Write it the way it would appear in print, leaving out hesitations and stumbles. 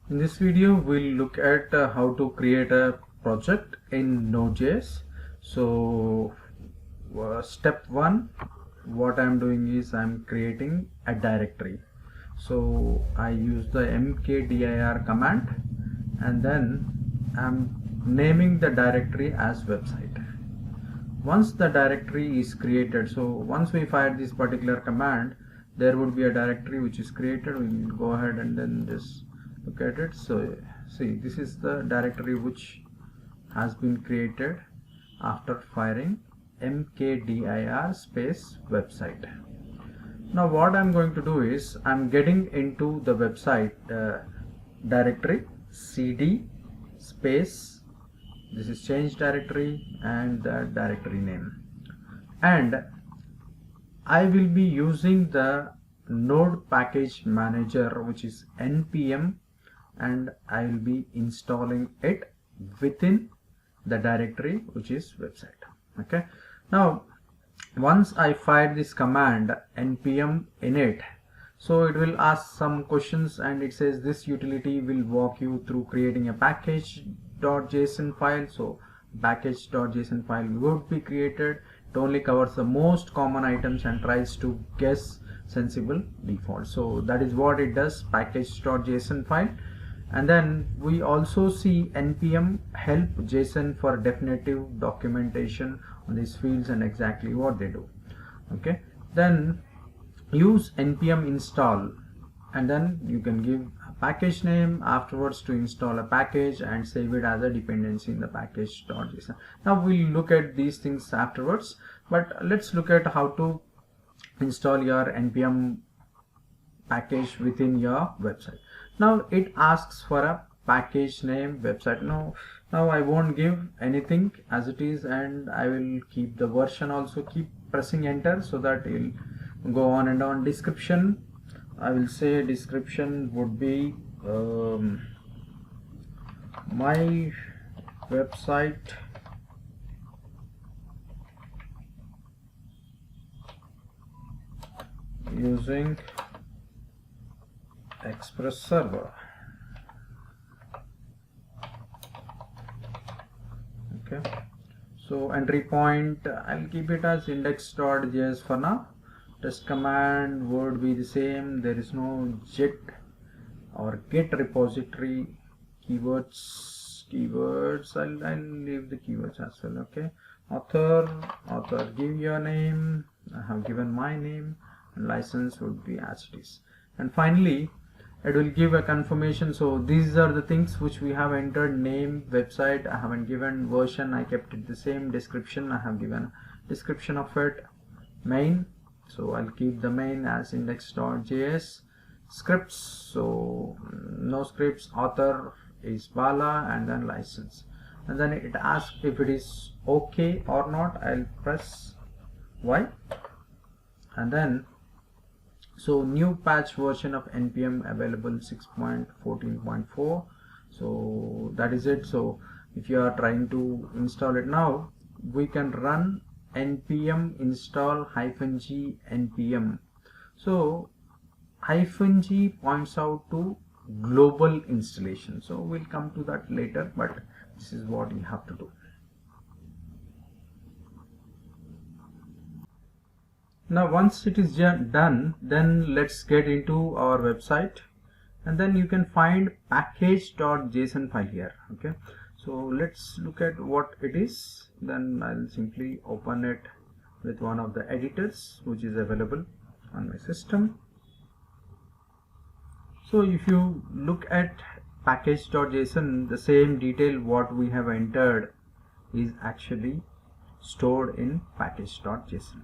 In this video, we'll look at how to create a project in Node.js. So, step one, what I'm doing is I'm creating a directory. So, I use the mkdir command and then I'm naming the directory as website. Once the directory is created, so once we fire this particular command, there would be a directory which is created. We will go ahead and then just look at it. So see, this is the directory which has been created after firing mkdir space website. Now what I'm going to do is I'm getting into the website directory cd space, this is change directory and the directory name, and I will be using the node package manager which is npm, and I will be installing it within the directory which is website. Okay, now once I fire this command npm init, so it will ask some questions and it says this utility will walk you through creating a package.json file. So package.json file would be created. It only covers the most common items and tries to guess sensible default. So that is what it does, package.json file. And then we also see npm help json for definitive documentation on these fields and exactly what they do. Okay, then use npm install and then you can give a package name afterwards to install a package and save it as a dependency in the package.json. Now we'll look at these things afterwards, but let's look at how to install your npm package within your website. Now it asks for a package name website. Now I won't give anything as it is, and I will keep the version also. Keep pressing enter so that it'll go on and on. Description, I will say description would be my website using Express server. Okay, so entry point I'll keep it as index.js for now. Test command would be the same. There is no git or git repository. Keywords I'll leave the keywords as well. Okay, author give your name. I have given my name, and license would be as it is. And finally it will give a confirmation. So these are the things which we have entered: name, website, I haven't given, version I kept it the same, description I have given description of it, main, so I'll keep the main as index.js, scripts, so no scripts, author is Bala, and then license. And then it asks if it is okay or not. I'll press Y, and then so new patch version of npm available 6.14.4. so that is it. So if you are trying to install it now, we can run npm install -g npm. So -g points out to global installation, so we'll come to that later, but this is what you have to do. Now once it is done, then let's get into our website, and then you can find package.json file here. Okay, so let's look at what it is. Then I'll simply open it with one of the editors which is available on my system. So if you look at package.json, the same detail what we have entered is actually stored in package.json.